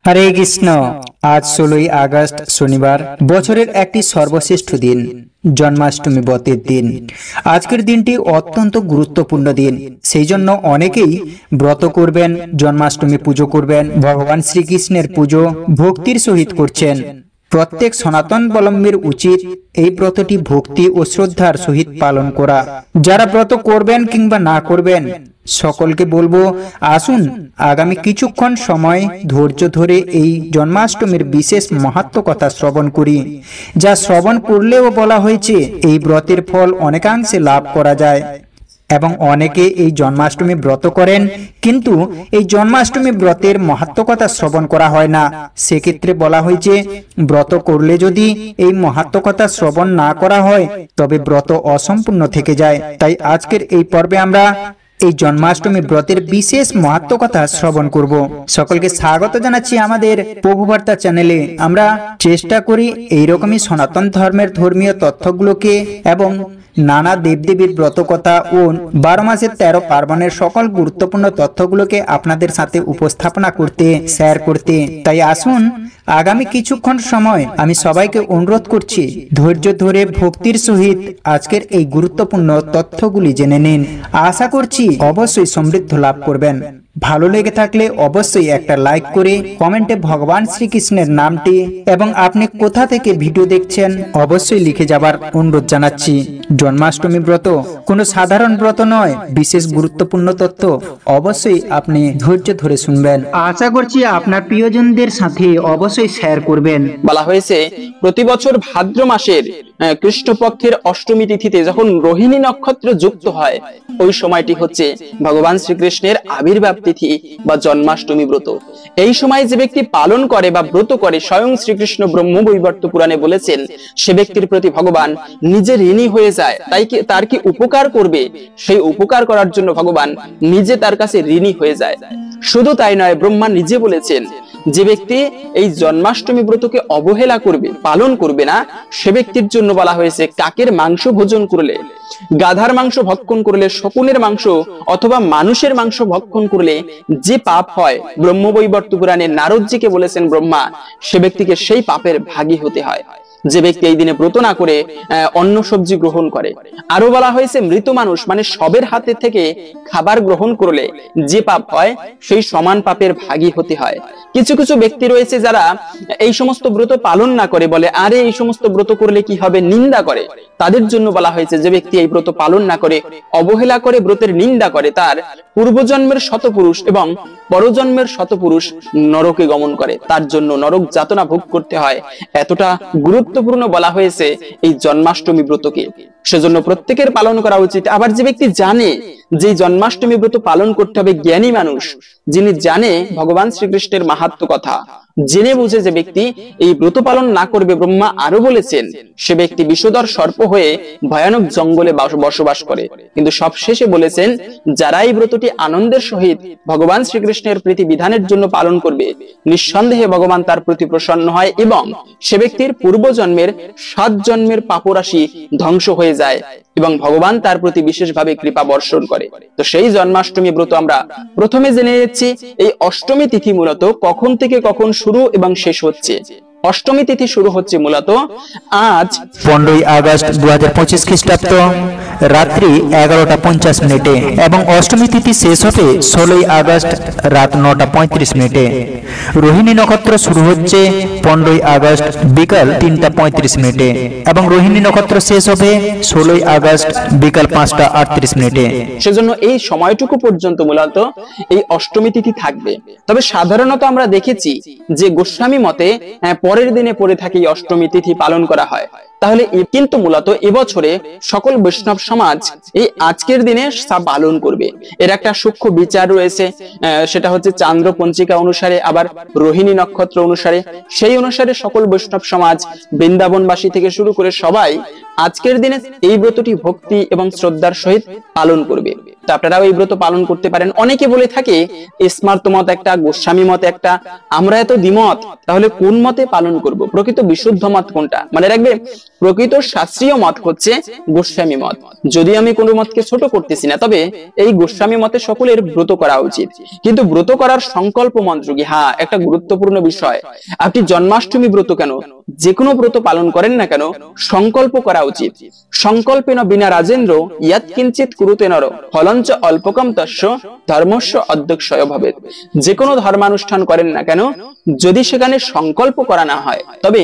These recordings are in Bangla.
হরে কৃষ্ণ। আজ 16ই আগস্ট শনিবার, বছরের একটি সর্বশ্রেষ্ঠ দিন, জন্মাষ্টমী ব্রতের দিন। আজকের দিনটি অত্যন্ত গুরুত্বপূর্ণ দিন, সেই জন্য অনেকেই ব্রত করবেন, জন্মাষ্টমী পুজো করবেন, ভগবান শ্রীকৃষ্ণের পুজো ভক্তির সহিত করছেন। প্রত্যেক সনাতনাবলম্বীর উচিত এই ব্রতটি ভক্তি ও শ্রদ্ধার সহিত পালন করা। যারা ব্রত করবেন কিংবা না করবেন, সকলকে বলবো, আসুন আগামী কিছুক্ষণ সময় ধৈর্য ধরে এই জন্মাষ্টমীর বিশেষ মাহাত্ম্য কথা শ্রবণ করি। যা শ্রবণ করলেও বলা হয়েছে এই ব্রতের ফল অনেকাংশে লাভ করা যায়। এবং অনেকে এই জন্মাষ্টমী ব্রত করেন, কিন্তু এই জন্মাষ্টমী ব্রতের মাহাত্ম্য কথা শ্রবণ করা হয় না। সেক্ষেত্রে বলা হয়েছে, ব্রত করলে যদি এই মাহাত্ম্য কথা শ্রবণ না করা হয়, তবে ব্রত অসম্পূর্ণ থেকে যায়। তাই আজকের এই পর্বে আমরা এই জন্মাষ্টমী ব্রতের বিশেষ মাহাত্ম্য কথা শ্রবণ করব। সকলকে স্বাগত জানাচ্ছি আমাদের প্রভুবার্তা চ্যানেলে। আমরা চেষ্টা করি এইরকমই সনাতন ধর্মের ধর্মীয় তথ্যগুলোকে এবং নানা দেবদেবীর ব্রতকথা ও 12 মাসের 13 পার্বণের সকল গুরুত্বপূর্ণ তথ্যগুলোকে আপনাদের সাথে উপস্থাপনা করতে, শেয়ার করতে। তাই আসুন আগামী কিছুক্ষণ সময় আমি সবাইকে অনুরোধ করছি, ধৈর্য ধরে ভক্তির সহিত আজকের এই গুরুত্বপূর্ণ তথ্যগুলি জেনে নিন। আশা করছি অবশ্যই সমৃদ্ধ লাভ করবেন। ভালো লেগে থাকলে অবশ্যই একটা লাইক করে কমেন্টে ভগবান শ্রীকৃষ্ণের নামটি এবং আপনি কোথা থেকে ভিডিও দেখছেন অবশ্যই লিখে যাবার অনুরোধ জানাচ্ছি। জন্মাষ্টমী ব্রত কোনো সাধারণ ব্রত নয়, বিশেষ গুরুত্বপূর্ণ তথ্য অবশ্যই আপনি ধৈর্য ধরে শুনবেন। আশা করছি আপনার প্রিয়জনদের সাথে অবশ্যই শেয়ার করবেন। বলা হয়েছে প্রতি বছর ভাদ্র মাসের কৃষ্ণপক্ষের অষ্টমী তিথিতে যখন রোহিণী নক্ষত্র যুক্ত হয়, ওই সময়টি হচ্ছে ভগবান শ্রীকৃষ্ণের আবির্ভাব তিথি বা জন্মাষ্টমী ব্রত। এই সময় যে ব্যক্তি পালন করে বা ব্রত করে, স্বয়ং শ্রীকৃষ্ণ ব্রহ্মবৈবর্ত পুরাণে বলেছেন, সে ব্যক্তির প্রতি ভগবান নিজে ঋণী হয়ে যায়। তাই কি তার কি উপকার করবে, সেই উপকার করার জন্য ভগবান নিজে তার কাছে ঋণী হয়ে যায়। শুধু তাই নয়, ব্রহ্মা নিজে বলেছেন, যে ব্যক্তি এই জন্মাষ্টমী ব্রতকে অবহেলা করবে, পালন করবে না, সে ব্যক্তির জন্য বলা হয়েছে কাকের মাংস ভোজন করলে, গাধার মাংস ভক্ষণ করলে, শকুনের মাংস অথবা মানুষের মাংস ভক্ষণ করলে যে পাপ হয়, ব্রহ্মবৈবর্ত পুরাণে নারদজিকে বলেছেন ব্রহ্মা, সে ব্যক্তিকে সেই পাপের ভাগী হতে হয়। যে ব্যক্তি এই দিনে ব্রত না করে অন্ন সবজি গ্রহণ করে। আরো বলা হয়েছে, মৃত মানুষ মানে শবের হাতে থেকে খাবার গ্রহণ করলে যে পাপ হয়, সেই সমান পাপের ভাগী হতে হয়। কিছু কিছু ব্যক্তি রয়েছে যারা এই সমস্ত ব্রত পালন না করে, বলে আরে এই সমস্ত ব্রত করলে কি হবে, নিন্দা করে। তাদের জন্য বলা হয়েছে, যে ব্যক্তি এই ব্রত পালন না করে, অবহেলা করে, ব্রতের নিন্দা করে, তার পূর্বজন্মের শতপুরুষ এবং পরজন্মের শতপুরুষ নরকে গমন করে, তার জন্য নরক যাতনা ভোগ করতে হয়। এতটা গুরুত্বপূর্ণ বলা হয়েছে এই জন্মাষ্টমী ব্রতকে, সেজন্য প্রত্যেকের পালন করা উচিত। আবার যে ব্যক্তি জানে যে জন্মাষ্টমী ব্রত পালন করতে হবে, জ্ঞানী মানুষ যিনি জানে ভগবান শ্রীকৃষ্ণের মাহাত্ম্য কথা, জেনে বুঝে যে ব্যক্তি এই ব্রত পালন না করবে, ব্রহ্মা আরো বলেছেন, সে ব্যক্তি বিষধর সর্প হয়ে ভয়ানক জঙ্গলে বসবাস করে। কিন্তু সবশেষে বলেছেন, যারা এই ব্রতটি আনন্দের সহিত ভগবান শ্রীকৃষ্ণের প্রীতি বিধানের জন্য পালন করবে, নিঃসন্দেহে ভগবান তার প্রতি প্রসন্ন হয় এবং সে ব্যক্তির পূর্বজন্মের 7 জন্মের পাপরাশি ধ্বংস হয়ে যায় এবং ভগবান তার প্রতি বিশেষভাবে কৃপা বর্ষণ করে। তো সেই জন্মাষ্টমী ব্রত আমরা প্রথমে জেনে নিচ্ছি, এই অষ্টমী তিথি মূলত কখন থেকে কখন শুরু এবং শেষ হচ্ছে। অষ্টমী তিথি শুরু হচ্ছে মূলত আজ 15ই আগস্ট 2025 খ্রিস্টাব্দ রাত্রি 11টা 50 এবং অষ্টমী তিথি শেষ হবে 16ই আগস্ট রাত 9টা 35 রোহিণী নক্ষত্র শুরু হচ্ছে 15ই আগস্ট বিকাল 3টা 35 এবং রোহিণী নক্ষত্র শেষ হবে 16ই আগস্ট বিকাল 5টা 38 সেজন্য এই সময়টুকু পর্যন্ত মূলত এই অষ্টমী তিথি থাকবে। তবে সাধারণত আমরা দেখেছি যে গোস্বামী মতে পরের দিনে পড়ে থাকে এই অষ্টমী তিথি পালন করা হয়। তাহলে কিন্তু মূলত এবছরে সকল বৈষ্ণব সমাজ এই আজকের দিনে পালন করবে। এর একটা সূক্ষ্ম বিচার রয়েছে, সেটা হচ্ছে চান্দ্র পঞ্জিকা অনুসারে, আবার রোহিণী নক্ষত্র অনুসারে। সেই অনুসারে সকল বৈষ্ণব সমাজ, বৃন্দাবনবাসী থেকে শুরু করে সবাই আজকের দিনে এই ব্রতটি ভক্তি এবং শ্রদ্ধার সহিত পালন করবে। তো আপনারাও এই ব্রত পালন করতে পারেন। অনেকে বলে থাকে স্মার্ত মত একটা, গোস্বামী মত একটা, আমরা এত দ্বিমত, তাহলে কোন মতে পালন করব? প্রকৃত বিশুদ্ধ মত কোনটা? মানে রাখবে, প্রকৃত শাস্ত্রীয় মত হচ্ছে গোস্বামী মত। যদি আমি কোনো মতকে ছোট করতেছি না, তবে এই গোস্বামী মতে সকলের ব্রত করা উচিত। কিন্তু ব্রত করার সংকল্প মন্ত্র কি? হ্যাঁ, একটা গুরুত্বপূর্ণ বিষয়। আপনি জন্মাষ্টমী ব্রত কেন, যে কোনো ব্রত পালন করেন না কেন, সংকল্প করা উচিত। সংকল্পেন বিনা রাজেন্দ্র ইয়াৎ কিঞ্চিৎ কুরুতে নর ফলঞ্চ অল্পকম তস্য ধর্মস্য অধ্যক্ষয় ভবেৎ। যে কোনো ধর্মানুষ্ঠান করেন না কেন, যদি সেখানে সংকল্প করা না হয়, তবে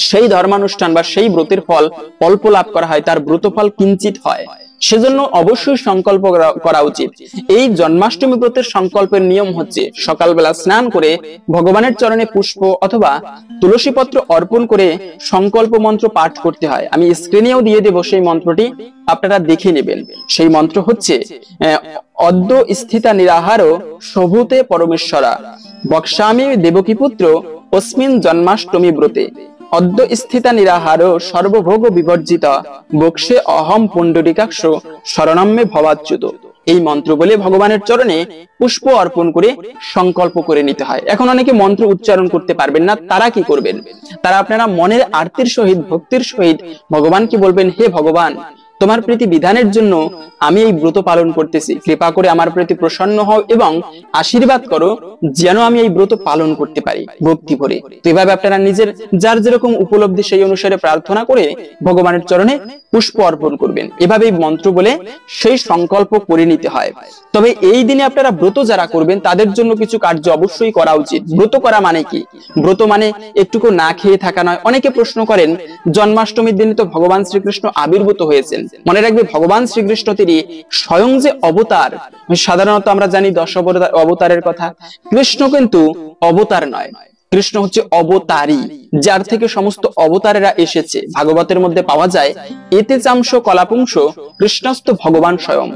সেই ধর্মানুষ্ঠান বা সেই ব্রতের ফল অল্প লাভ করা হয়, তার ব্রত ফল কিঞ্চিত হয়। সেজন্য অবশ্যই সংকল্প করা উচিত। এই জন্মাষ্টমী ব্রতের সংকল্পের নিয়ম হচ্ছে সকালবেলা স্নান করে ভগবানের চরণে পুষ্প অথবা তুলসী পত্র অর্পণ করে সংকল্প মন্ত্র পাঠ করতে হয়। আমি স্ক্রিনেও দিয়ে দেব সেই মন্ত্রটি, আপনারা দেখে নেবেন। সেই মন্ত্র হচ্ছে অদ্য স্থিতা নিরাহার শোভুতে পরমেশ্বরা বক্সামি দেবকী পুত্র অস্মিন জন্মাষ্টমী ব্রতে অদ্য স্থিতা নিরাহার সর্বভোগ বিবর্জিত বক্ষে অহম পুণ্ডরিকাক্ষ শরণাম্যে ভবাচ্যুত। এই মন্ত্র বলে ভগবানের চরণে পুষ্প অর্পণ করে সংকল্প করে নিতে হয়। এখন অনেকে মন্ত্র উচ্চারণ করতে পারবেন না, তারা কি করবেন? তারা আপনারা মনের আরতির সহিত, ভক্তির সহিত ভগবানকে বলবেন, হে ভগবান, তোমার প্রীতি বিধানের জন্য আমি এই ব্রত পালন করতেছি, কৃপা করে আমার প্রতি প্রসন্ন হও এবং আশীর্বাদ করো যেন আমি এই ব্রত পালন করতে পারি ভক্তি ভরে। তো এভাবে আপনারা নিজের যার যেরকম উপলব্ধি সেই অনুসারে প্রার্থনা করে ভগবানের চরণে পুষ্প অর্পণ করবেন। এভাবে মন্ত্র বলে সেই সংকল্প করে নিতে হয়। তবে এই দিনে আপনারা ব্রত যারা করবেন তাদের জন্য কিছু কার্য অবশ্যই করা উচিত। ব্রত করা মানে কি? ব্রত মানে একটুকু না খেয়ে থাকা নয়। অনেকে প্রশ্ন করেন, জন্মাষ্টমীর দিনে তো ভগবান শ্রীকৃষ্ণ আবির্ভূত হয়েছেন। মনে রাখবে, ভগবান শ্রীকৃষ্ণ তিনি স্বয়ং যে অবতার। সাধারণত আমরা জানি 10 অবতারের কথা, কৃষ্ণ কিন্তু অবতার নয়, কৃষ্ণ হচ্ছে অবতারী, যার থেকে সমস্ত অবতারেরা এসেছে। ভাগবতের মধ্যে পাওয়া যায়, এতে চাংশ কলাপুংশ কৃষ্ণস্থ ভগবান স্বয়ং।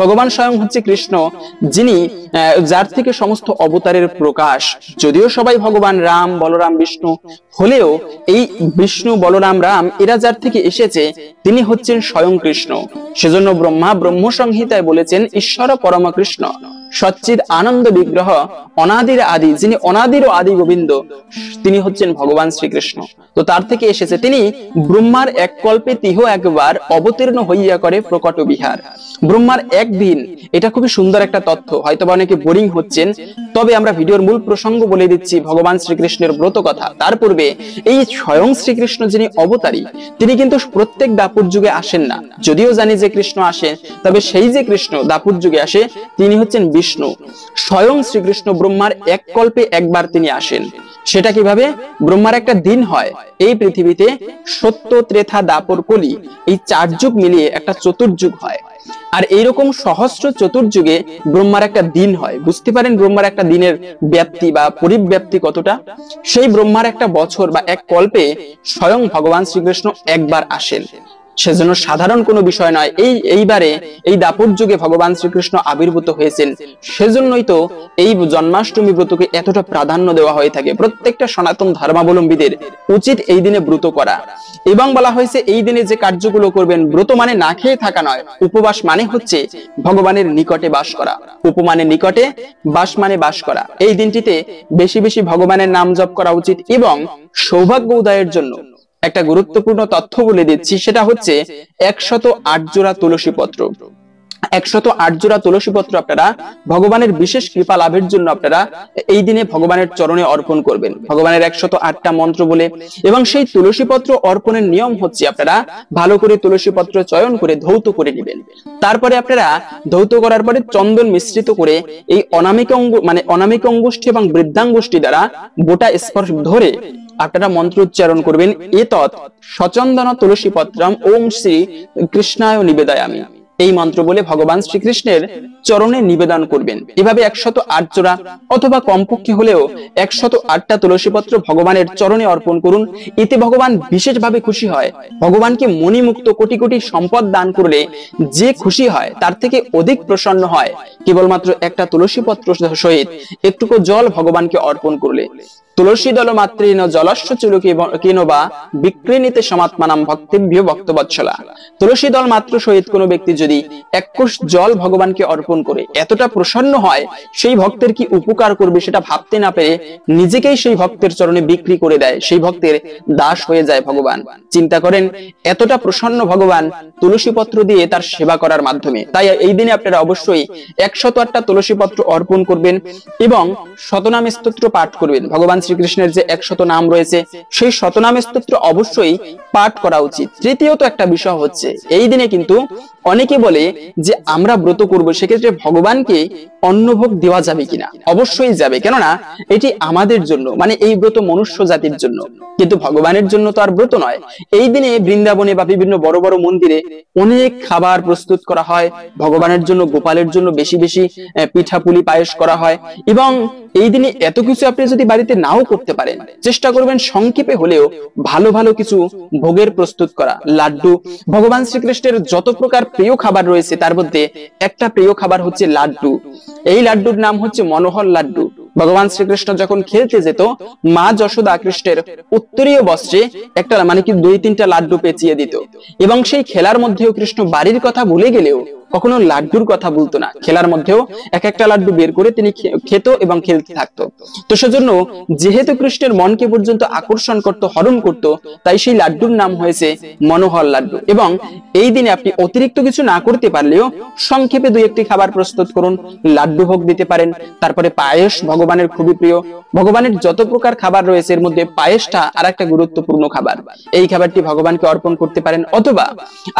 ভগবান স্বয়ং হচ্ছে কৃষ্ণ, যিনি যার থেকে সমস্ত অবতারের প্রকাশ। যদিও সবাই ভগবান রাম, বলরাম, বিষ্ণু হলেও এই বিষ্ণু, বলরাম, রাম এরা যার থেকে এসেছে তিনি হচ্ছেন স্বয়ং কৃষ্ণ। সেজন্য ব্রহ্মা ব্রহ্ম সংহিতায় বলেছেন, ঈশ্বর পরম কৃষ্ণ সচ্চিদ আনন্দ বিগ্রহ অনাদির আদি, যিনি অনাদির আদি গোবিন্দ, তিনি হচ্ছেন ভগবান শ্রীকৃষ্ণ। তো তার থেকে এসেছে। তিনি ব্রহ্মার এক কল্পে তিহ একবার অবতীর্ণ হইয়া করে প্রকট বিহার। ব্রহ্মার একদিন, এটা খুবই সুন্দর একটা তথ্য। হয়তো অনেকে বোরিং হচ্ছেন, তবে আমরা ভিডিওর মূল প্রসঙ্গ বলে দিচ্ছি, ভগবান শ্রীকৃষ্ণের ব্রত কথা। তার পূর্বে এই স্বয়ং শ্রীকৃষ্ণ যিনি অবতারী, তিনি কিন্তু প্রত্যেক দাপুর যুগে আসেন না। যদিও জানি যে কৃষ্ণ আসেন, তবে সেই যে কৃষ্ণ দাপুর যুগে আসে তিনি হচ্ছেন বিষ্ণু। স্বয়ং শ্রীকৃষ্ণ ব্রহ্মার এক কল্পে একবার তিনি আসেন। সেটা কিভাবে? ব্রহ্মার একটা দিন হয় এই পৃথিবীতে, সত্য, ত্রেতা, দাপর, কলি, এই 4 যুগ মিলিয়ে একটা চতুর্যুগ হয়। আর এইরকম সহস্র চতুর্যুগে ব্রহ্মার একটা দিন হয়। বুঝতে পারেন ব্রহ্মার একটা দিনের ব্যাপ্তি বা পরিব্যাপ্তি কতটা। সেই ব্রহ্মার একটা বছর বা এক কল্পে স্বয়ং ভগবান শ্রীকৃষ্ণ একবার আসেন। সেজন্য সাধারণ কোনো বিষয় নয়। এইবারে এই দাপর যুগে ভগবান শ্রীকৃষ্ণ আবির্ভূত হয়েছেন। সেজন্যই তো এই জন্মাষ্টমী ব্রতকে এতটা প্রাধান্য দেওয়া হয়ে থাকে। প্রত্যেকটা সনাতন ধর্মাবলম্বীদের উচিত এই দিনে ব্রত করা। এবং বলা হয়েছে এই দিনে যে কার্যগুলো করবেন, ব্রত মানে না খেয়ে থাকা নয়, উপবাস মানে হচ্ছে ভগবানের নিকটে বাস করা। উপমানে নিকটে, বাস মানে বাস করা। এই দিনটিতে বেশি বেশি ভগবানের নাম জপ করা উচিত। এবং সৌভাগ্য উদয়ের জন্য একটা গুরুত্বপূর্ণ তথ্য বলে দিচ্ছি, সেটা হচ্ছে 108 জোড়া তুলসী পত্র। 108 জোড়া তুলসী পত্র আপনারা ভগবানের বিশেষ কৃপা লাভের জন্য আপনারা এই দিনে ভগবানের চরণে অর্পণ করবেন, ভগবানের 108টা মন্ত্র বলে। এবং সেই তুলসী পত্র অর্পণের নিয়ম হচ্ছে, আপনারা ভালো করে তুলসী পত্র চয়ন করে ধৌত করে নেবেন। তারপরে আপনারা ধৌত করার পরে চন্দন মিশ্রিত করে এই অনামিক অঙ্গুষ্ঠী এবং বৃদ্ধাঙ্গুষ্ঠী দ্বারা বোটা স্পর্শ ধরে আপনারা মন্ত্র উচ্চারণ করবেন, এতৎ সচন্দন তুলসী পত্রম ওং শ্রী কৃষ্ণায় নিবেদয়ামি। এই মন্ত্র বলে ভগবান শ্রীকৃষ্ণের চরণে নিবেদন করবেন। এভাবে 108 জোড়া অথবা কমপক্ষে হলেও 108টা তুলসী পত্র ভগবানের চরণে অর্পণ করুন। এতে ভগবান বিশেষভাবে খুশি হয়। ভগবানকে মণিমুক্ত কোটি কোটি সম্পদ দান করলে যে খুশি হয়, তার থেকে অধিক প্রসন্ন হয় কেবলমাত্র একটা তুলসী পত্র সহিত একটুকু জল ভগবানকে অর্পণ করলে। তুলসী দল মাতৃণ জলস্য চুলুকিন বা বিক্রিণীতে সমাত্মানাম ভক্তিভ্য ভক্তবৎসলা। তুলসী দল মাত্র সহিত কোনো ব্যক্তি যদি এক কোষ জল ভগবানকে অর্পণ করে এতটা প্রসন্ন হয়, সেই ভক্তের কি উপকার করবে সেটা ভাবতে না পেরে নিজেকেই সেই ভক্তের চরণে বিক্রি করে দেয়, সেই ভক্তের দাস হয়ে যায় ভগবান। চিন্তা করেন এতটা প্রসন্ন ভগবান তুলসী পত্র দিয়ে তার সেবা করার মাধ্যমে। তাই এই দিনে আপনারা অবশ্যই 108টা তুলসী পত্র অর্পণ করবেন এবং শতনাম স্তোত্র পাঠ করবেন। ভগবান শ্রীকৃষ্ণের যে 100 নাম রয়েছে সেই শতনাম স্তোত্র অবশ্যই পাঠ করা উচিত। তৃতীয়ত একটা বিষয় হচ্ছে এই দিনে কিন্তু অনেকে বলে যে আমরা ব্রত করব, সেক্ষেত্রে ভগবানকে অন্নভোগ দেওয়া যাবে কিনা? অবশ্যই যাবে, কেননা এটি আমাদের জন্য, মানে এই ব্রত মনুষ্য জাতির জন্য, কিন্তু ভগবানের জন্য তো আর ব্রত নয়। এই দিনে বৃন্দাবনে বা বিভিন্ন বড় বড় মন্দিরে অনেক খাবার প্রস্তুত করা হয় ভগবানের জন্য, গোপালের জন্য বেশি বেশি পিঠাপুলি পায়েস করা হয়। এবং এই দিনে এত কিছু আপনি যদি বাড়িতে নাও করতে পারেন, চেষ্টা করবেন সংক্ষেপে হলেও ভালো ভালো কিছু ভোগের প্রস্তুত করা। লাড্ডু, ভগবান শ্রীকৃষ্ণের যত প্রকার প্রিয় খাবার রয়েছে তার মধ্যে একটা প্রিয় খাবার হচ্ছে লাড্ডু। এই লাড্ডুর নাম হচ্ছে মনোহর লাড্ডু। ভগবান শ্রীকৃষ্ণ যখন খেলতে যেত, মা যশোদা কৃষ্ণের উত্তরীয় বস্ত্রে একটা মানে কি 2-3টা লাড্ডু পেঁচিয়ে দিত, এবং সেই খেলার মধ্যেও কৃষ্ণ বাড়ির কথা ভুলে গেলেও কখনো লাড্ডুর কথা বলতো না। খেলার মধ্যেও এক একটা লাড্ডু বের করে তিনি খেত এবং খেলতে থাকতো। তো সেজন্য যেহেতু কৃষ্ণের মনকে পর্যন্ত আকর্ষণ করতো, হরণ করতো, তাই সেই লাড্ডুর নাম হয়েছে মনোহর লাড্ডু। এবং এই দিনে আপনি অতিরিক্ত কিছু না করতে পারলেও সংক্ষেপে 2-1টি খাবার প্রস্তুত করুন, লাড্ডু ভোগ দিতে পারেন। তারপরে পায়েস ভগবানের খুবই প্রিয়। ভগবানের যত প্রকার খাবার রয়েছে এর মধ্যে পায়েসটা আর একটা গুরুত্বপূর্ণ খাবার। এই খাবারটি ভগবানকে অর্পণ করতে পারেন, অথবা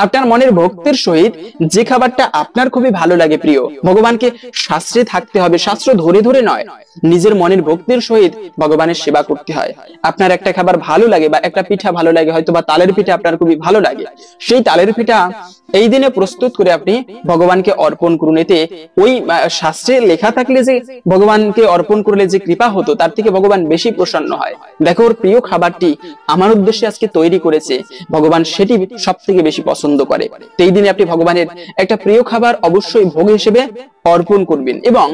আপনার মনের ভক্তির সহিত যে খাবারটা আপনার খুবই ভালো লাগে, প্রিয়, ভগবানকে শাস্ত্রে থাকতে হবে, শাস্ত্র ধরে ধরে নয়, নিজের মনের ভক্তির সহিত ভগবানের সেবা করতে হয়। আপনার একটা খাবার ভালো লাগে বা একটা পিঠা ভালো লাগে, হয়তো বা তালের পিঠা আপনার খুবই ভালো লাগে, সেই তালের পিঠা এই দিনে প্রস্তুত করে আপনি ভগবানকে অর্পণ করুন। এতে ওই শাস্ত্রে লেখা থাকলে যে ভগবানকে অর্পণ করলে যে কৃপা হতো তার থেকে ভগবান বেশি প্রসন্ন হয়। দেখো ওর প্রিয় খাবারটি আমার উদ্দেশ্যে আজকে তৈরি করেছে, ভগবান সেটি সব থেকে বেশি পছন্দ করে। তো এই দিনে আপনি ভগবানের একটা প্রিয় খাবার অবশ্যই ভোগ হিসেবে অর্পণ করবেন। এবং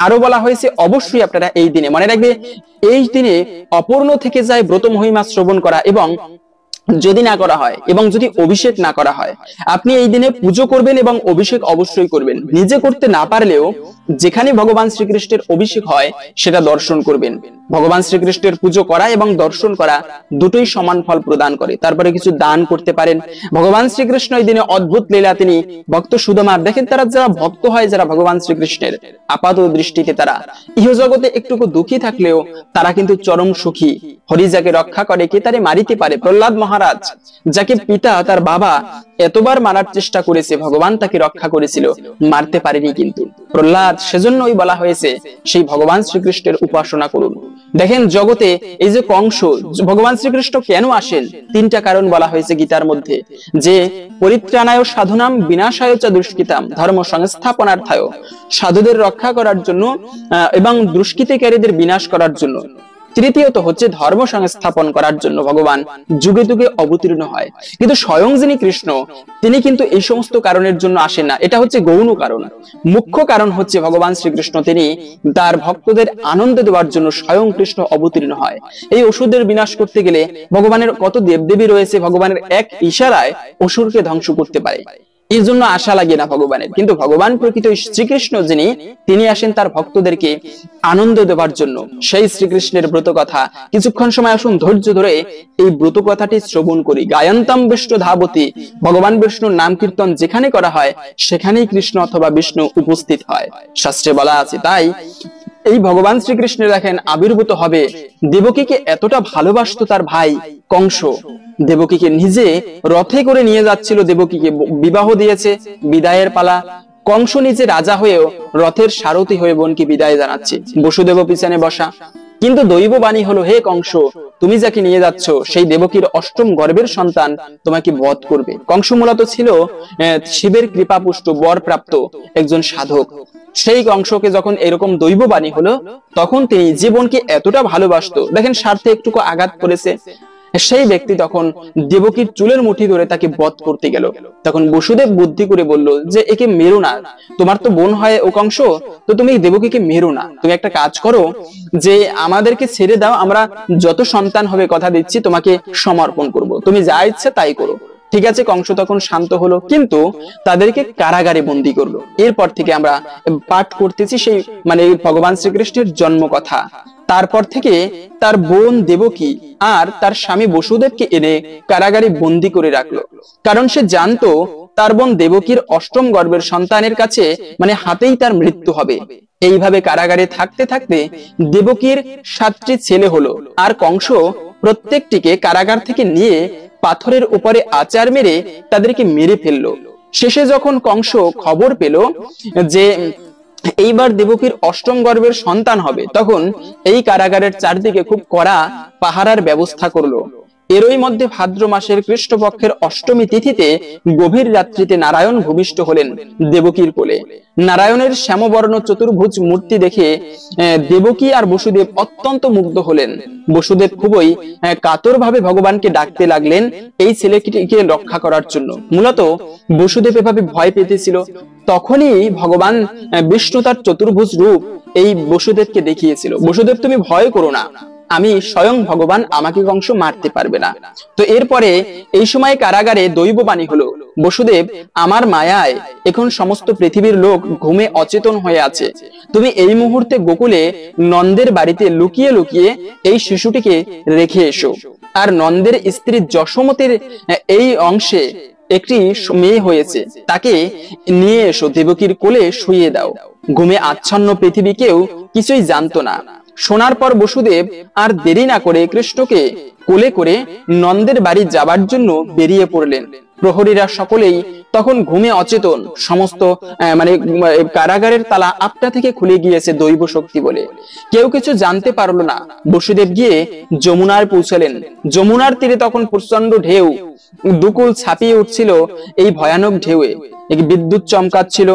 আরো বলা হয়েছে অবশ্যই আপনারা এই দিনে মনে রাখবে, এই দিনে অপূর্ণ থেকে যায় ব্রত মহিমা শ্রবণ করা, এবং যদি না করা হয় এবং যদি অভিষেক না করা হয়, আপনি এই দিনে পুজো করবেন এবং অভিষেক অবশ্যই করবেন। নিজে করতে না পারলেও যেখানে ভগবান শ্রীকৃষ্ণের অভিষেক হয় সেটা দর্শন করবেন। ভগবান শ্রীকৃষ্ণের পুজো করা এবং দর্শন করা দুটোই সমান ফল প্রদান করে। তারপরে কিছু দান করতে পারেন। ভগবান শ্রীকৃষ্ণ এই দিনে অদ্ভুত লীলা তিনি ভক্ত সুদামার, দেখেন তারা যারা ভক্ত হয়, যারা ভগবান শ্রীকৃষ্ণের, আপাত দৃষ্টিতে তারা ইহজগতে একটুকু দুঃখী থাকলেও তারা কিন্তু চরম সুখী। হরি যাকে রক্ষা করে কে তারে মারিতে পারে। প্রহ্লাদ মহারাজ, যাকে পিতা তার বাবা এতবার মারার চেষ্টা করেছে, ভগবান তাকে রক্ষা করেছিল, মারতে পারেনি কিন্তু প্রহ্লাদ। সেজন্যই বলা হয়েছে সেই ভগবান শ্রীকৃষ্ণের উপাসনা করুন। দেখেন জগতে এই যে কংস, ভগবান শ্রীকৃষ্ণ কেন আসেন? 3টা কারণ বলা হয়েছে গীতার মধ্যে, যে পরিত্রাণায় সাধুনাম বিনাশায় চ দুষ্কৃতাম ধর্ম সংস্থাপনার্থায়, সাধুদের রক্ষা করার জন্য এবং দুষ্কৃতিকারীদের বিনাশ করার জন্য। তৃতীয়ত হচ্ছে ধর্ম সংস্থাপন করার জন্য ভগবান যুগে যুগে অবতীর্ণ হয়। কিন্তু স্বয়ং যিনি কৃষ্ণ, তিনি কিন্তু এই সমস্ত কারণের জন্য আসেন না। এটা হচ্ছে গৌণ কারণ। মুখ্য কারণ হচ্ছে ভগবান শ্রীকৃষ্ণ তিনি তার ভক্তদের আনন্দ দেওয়ার জন্য স্বয়ং কৃষ্ণ অবতীর্ণ হয়। এই অসুরদের বিনাশ করতে গেলে ভগবানের কত দেবদেবী রয়েছে, ভগবানের এক ইশারায় অসুরকে ধ্বংস করতে পারে। এর জন্য আশা লাগে না ভগবানের। কিন্তু ভগবান প্রকৃত শ্রীকৃষ্ণ যিনি, তিনি আসেন তার ভক্তদেরকে আনন্দ দেওয়ার জন্য। সেই শ্রীকৃষ্ণের ব্রত কথা কিছুক্ষণ সময় আসুন ধৈর্য ধরে এই ব্রত কথাটি শ্রবণ করি। গায়ন্তম বিষ্ণু ধাবতী, ভগবান বিষ্ণুর নাম কীর্তন যেখানে করা হয় সেখানেই কৃষ্ণ অথবা বিষ্ণু উপস্থিত হয়, শাস্ত্রে বলা আছে। তাই এই ভগবান শ্রীকৃষ্ণ দেখেন আবির্ভূত হবে, দেবকীকে এতটা ভালোবাসতো তার ভাই কংস, দেবকীকে নিজে রথে করে নিয়ে যাচ্ছিল, দেবকীকে বিবাহ দিয়েছে, বিদায়ের পালা। কংস নিজে রাজা হয়েও রথের সারথি হয়ে বোনকে বিদায় জানাচ্ছে, বসুদেব পিছনে বসা। কিন্তু দৈব বাণী হলো, হে কংস, তুমি যাকে নিয়ে যাচ্ছ সেই দেবকীর অষ্টম গর্ভের সন্তান তোমাকে বধ করবে। কংস মূলত ছিল শিবের কৃপাপুষ্ট বর প্রাপ্ত একজন সাধক। সেই কংসকে যখন এরকম দৈব বাণী হলো, তখন তিনি জীবনকে এতটা ভালোবাসতো, দেখেন স্বার্থে একটুকু আঘাত করেছে, সেই ব্যক্তি তখন দেবকীর চুলের মুঠি ধরে তাকে বধ করতে গেল। তখন বসুদেব বুদ্ধি করে বলল যে একে মেরো না, তোমার তো বোন হয় ও কংস, তো তুমি দেবকীকে মেরো না, তুমি একটা কাজ করো যে আমাদেরকে ছেড়ে দাও, আমরা যত সন্তান হবে কথা দিচ্ছি তোমাকে সমর্পণ করব, তুমি যা ইচ্ছে তাই করো। ঠিক আছে, কংস তখন শান্ত হলো, কিন্তু তাদেরকে কারাগারে বন্দী করলো। এরপর থেকে আমরা পাঠ করতেছি সেই মানে ভগবান শ্রীকৃষ্ণের জন্ম কথা। তারপর থেকে তার বোন দেবকী আর তার স্বামী বসুদেবকে এনে কারাগারে বন্দী করে রাখলো, কারণ সে জানতো তার বোন দেবকীর অষ্টম গর্ভের সন্তানের কাছে মানে হাতেই তার মৃত্যু হবে। এইভাবে কারাগারে থাকতে থাকতে দেবকীর 7টি ছেলে হলো, আর কংস প্রত্যেকটিকে কারাগার থেকে নিয়ে পাথরের উপরে আচার মেরে তাদেরকে মেরে ফেললো। শেষে যখন কংস খবর পেল যে এইবার দেবকীর অষ্টম গর্ভের সন্তান হবে, তখন এই কারাগারের চারদিকে খুব কড়া পাহারার ব্যবস্থা করলো। এরই মধ্যে ভাদ্র মাসের কৃষ্ণপক্ষের অষ্টমী তিথিতে গভীর রাত্রিতে নারায়ণ ভূমিষ্ঠ হলেন দেবকীর কোলে। নারায়ণের শ্যামবর্ণ চতুর্ভুজ মূর্তি দেখে দেবকী আর বসুদেব অত্যন্ত মুগ্ধ হলেন। বসুদেব খুবই কাতরভাবে ভগবানকে ডাকতে লাগলেন এই ছেলেটিকে রক্ষা করার জন্য। মূলত বসুদেব এভাবে ভয় পেতেছিল। তখনই ভগবান বিষ্ণু তার চতুর্ভুজ রূপ এই বসুদেবকে দেখিয়েছিল। বসুদেব, তুমি ভয় করো না, আমি স্বয়ং ভগবান, আমাকে কংস মারতে পারবে না। তো এরপরে এই সময় কারাগারে দৈববাণী হলো, বসুদেব, আমার মায়ায় এখন সমস্ত পৃথিবীর লোক ঘুমে অচেতন হয়ে আছে। তুমি এই মুহূর্তে গোকুলে নন্দের বাড়িতে লুকিয়ে লুকিয়ে এই শিশুটিকে রেখে এসো। আর নন্দের স্ত্রী যশোমতির এই অংশে একটি মেয়ে হয়েছে, তাকে নিয়ে এসো, দেবকীর কোলে শুইয়ে দাও। ঘুমে আচ্ছন্ন পৃথিবী কেউ কিছুই জানতো না। শোনার পর বসুদেব আর দেরি না করে কৃষ্ণকে কোলে করে নন্দের বাড়ি যাবার জন্য বেরিয়ে পড়লেন। প্রহরীরা সকলেই তখন ঘুমে অচেতন। সমস্ত মানে কারাগারের তালা আপনা থেকে খুলে গিয়েছে দৈব শক্তি বলে। কেউ কিছু জানতে পারলো না। বসুদেব গিয়ে যমুনার পৌঁছলেন। যমুনার তীরে তখন প্রচন্ড ঢেউ, দুকুল ছাপিয়ে উঠছিল এই ভয়ানক ঢেউয়ে। বিদ্যুৎ চমকাচ্ছিল।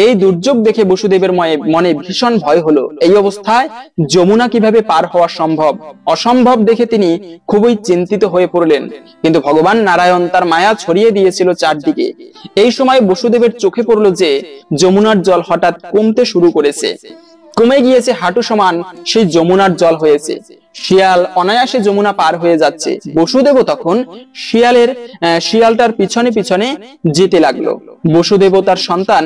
এই দুর্যোগ দেখে বসুদেবের মনে ভীষণ ভয় হলো। এই অবস্থায় যমুনা কিভাবে পার হওয়া সম্ভব? অসম্ভব দেখে তিনি খুবই চিন্তিত হয়ে পড়লেন। কিন্তু ভগবান নারায়ণ তার মায়া ছড়িয়ে দিয়েছিল চারদিকে। এই সময় বসুদেবের চোখে পড়লো যে যমুনার জল হঠাৎ কমতে শুরু করেছে। কমে গিয়েছে হাঁটু সমান সেই যমুনার জল হয়েছে। শিয়াল অনায়াসে যমুনা পার হয়ে যাচ্ছে। বসুদেবও তখন শিয়ালটার পিছনে পিছনে যেতে লাগলো। বসুদেব তার সন্তান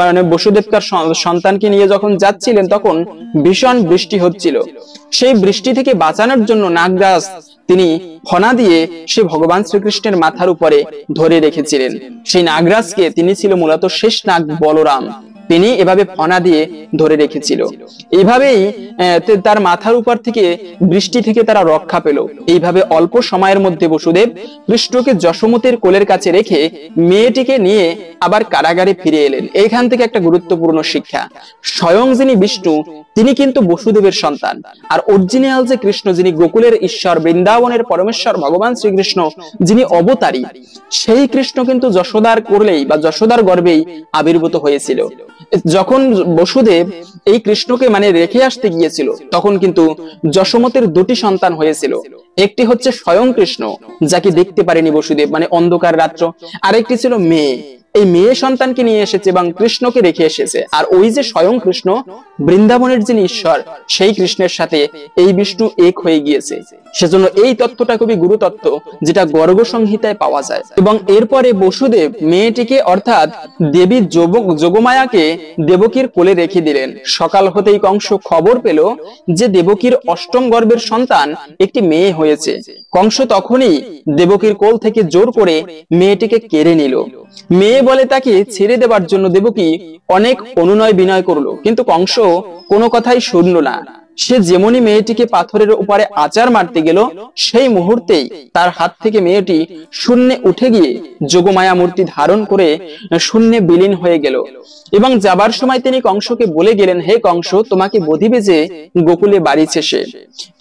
মানে বসুদেব তার সন্তানকে নিয়ে যখন যাচ্ছিলেন, তখন ভীষণ বৃষ্টি হচ্ছিল। সেই বৃষ্টি থেকে বাঁচানোর জন্য নাগরাজ তিনি ফনা দিয়ে সে ভগবান শ্রীকৃষ্ণের মাথার উপরে ধরে রেখেছিলেন। সেই নাগরাজকে তিনি ছিল মূলত শেষ নাগ বলরাম। তিনি এভাবে ফনা দিয়ে ধরে রেখেছিল। এইভাবেই তার মাথার উপর থেকে বৃষ্টি থেকে তারা রক্ষা পেল। এইভাবে অল্প সময়ের মধ্যে বসুদেব কৃষ্ণকে যশোমতির কোলের কাছে রেখে মেয়েটিকে নিয়ে আবার কারাগারে ফিরে এলেন। এইখান থেকে একটা গুরুত্বপূর্ণ শিক্ষা, স্বয়ং যিনি বিষ্ণু তিনি কিন্তু বসুদেবের সন্তান। আর অরিজিনাল যে কৃষ্ণ, যিনি গোকুলের ঈশ্বর, বৃন্দাবনের পরমেশ্বর ভগবান শ্রীকৃষ্ণ, যিনি অবতারী, সেই কৃষ্ণ কিন্তু যশোদার কোলেই বা যশোদার গর্ভেই আবির্ভূত হয়েছিল। যখন বসুদেব এই কৃষ্ণকে মানে রেখে আসতে গিয়েছিল, তখন কিন্তু যশোমতির 2টি সন্তান হয়েছিল। একটি হচ্ছে স্বয়ং কৃষ্ণ, যাকে দেখতে পারেনি বসুদেব, মানে অন্ধকার রাত্র। আরেকটি ছিল মেয়ে। এই মেয়ে সন্তানকে নিয়ে এসেছে এবং কৃষ্ণকে রেখে এসেছে। আর ওই যে স্বয়ং কৃষ্ণ, বৃন্দাবনের যিনি ঈশ্বর, সেই কৃষ্ণের সাথে এই বিষ্ণু এক হয়ে গিয়েছে। সেজন্য এই তত্ত্বটা খুবই গুরু তত্ত্ব, যেটা গর্গ সংহিতায় পাওয়া যায়। এবং এরপরে বসুদেব মেয়েটিকে অর্থাৎ দেবী যোগমায়াকে দেবকীর কোলে রেখে দিলেন। সকাল হতেই কংস খবর পেল যে দেবকীর অষ্টম গর্ভের সন্তান একটি মেয়ে হয়েছে। কংস তখনই দেবকীর কোল থেকে জোর করে মেয়েটিকে কেড়ে নিল। মেয়ে বলে তাকে ছেড়ে দেবার জন্য দেবকী অনেক অনুনয় বিনয় করলো, কিন্তু কংস কোনো কথাই শুনল না। সে যেমনি মেয়েটিকে পাথরের উপরে আচার মারতে গেল, সেই মুহূর্তেই তার হাত থেকে মেয়েটি শূন্যে উঠে গিয়ে যোগমায়া মূর্তি ধারণ করে শূন্যে বিলীন হয়ে গেল। এবং যাবার সময় তিনি কংসকে বলে গেলেন, হে কংস, তোমাকে বধিবে যে গোকুলে বাড়ি শেষে।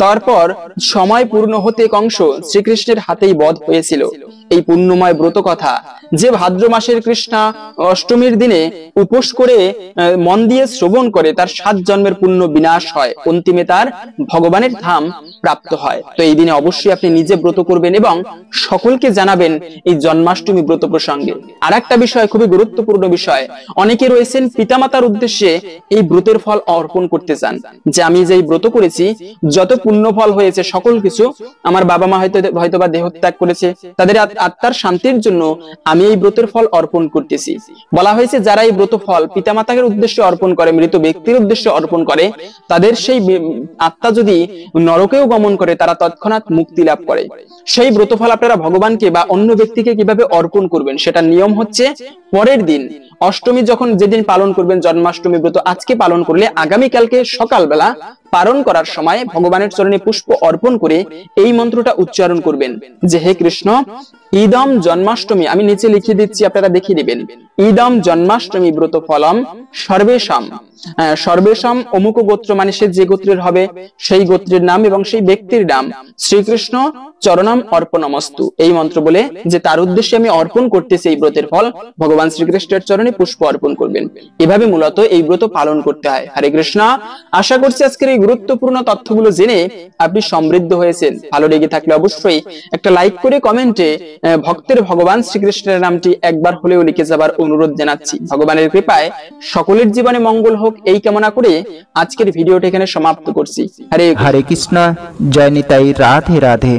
তারপর সময় পূর্ণ হতে কংস শ্রীকৃষ্ণের হাতেই বধ হয়েছিল। এই পুণ্যময় ব্রত কথা যে ভাদ্র মাসের কৃষ্ণা অষ্টমীর দিনে উপোস করে মন দিয়ে শ্রবণ করে, তার 7 জন্মের পুণ্য বিনাশ হয়, অন্তিমে তার ভগবানের ধাম প্রাপ্ত হয়। তো এই দিনে অবশ্যই আপনি নিজে ব্রত করবেন এবং সকলকে জানাবেন এই জন্মাষ্টমী ব্রত প্রসঙ্গে। আর একটা বিষয়, খুবই গুরুত্বপূর্ণ বিষয়, অনেকে রয়েছেন পিতামাতার উদ্দেশ্যে এই ব্রতের ফল অর্পণ করতে চান, যে আমি যে ব্রত করেছি যত পুণ্য ফল হয়েছে সকল কিছু, আমার বাবা মা হয়তোবা দেহত্যাগ করেছে, তাদের আত্মার শান্তির জন্য আমি এই ব্রতের ফল অর্পণ করতেছি। বলা হয়েছে যারা এই ব্রত ফল পিতামাতার উদ্দেশ্যে অর্পণ করে, মৃত ব্যক্তির উদ্দেশ্যে অর্পণ করে, তাদের সেই আত্মা যদি নরকেও গমন করে তারা তৎক্ষণাৎ মুক্তি লাভ করে। সেই ব্রত ফল আপনারা ভগবানকে বা অন্য ব্যক্তিকে কিভাবে অর্পণ করবেন সেটা নিয়ম হচ্ছে পরের দিন অষ্টমী যখন যেদিন পালন করবেন, জন্মাষ্টমী ব্রত আজকে পালন করলে আগামীকালকে সকালবেলা পালন করার সময় ভগবানের চরণে পুষ্প অর্পণ করে এই মন্ত্রটা উচ্চারণ করবেন যে হে কৃষ্ণ, ইদম জন্মাষ্টমী, আমি নিচে লিখে দিচ্ছি আপনারা দেখিয়ে দিবেন, ইদম জন্মাষ্টমী ব্রত ফলম সর্বেশাম, সর্বেশাম অমুক গোত্র মানে সে যে গোত্রের হবে সেই গোত্রের নাম এবং সেই ব্যক্তির নাম শ্রীকৃষ্ণ চরণাম অর্পণমস্তু, এই মন্ত্র বলে যে তার উদ্দেশ্যে আমি অর্পণ করতেছি এই ব্রতের ফল, ভগবান শ্রীকৃষ্ণের চরণে পুষ্প অর্পণ করবেন। এভাবে মূলত এই ব্রত পালন করতে হয়। হরে কৃষ্ণ। আশা করছি আজকের এই গুরুত্বপূর্ণ তথ্যগুলো জেনে আপনি সমৃদ্ধ হয়েছেন। ভালো লেগে থাকলে অবশ্যই একটা লাইক করে কমেন্টে ভক্তের ভগবান শ্রীকৃষ্ণের নামটি একবার হলেও লিখে যাবার অনুরোধ জানাচ্ছি। ভগবানের কৃপায় সকলের জীবনে মঙ্গল হোক এই কামনা করে আজকের ভিডিওটা এখানে সমাপ্ত করছি। হরে হরে কৃষ্ণ। জয় নিতাই। রাধে রাধে।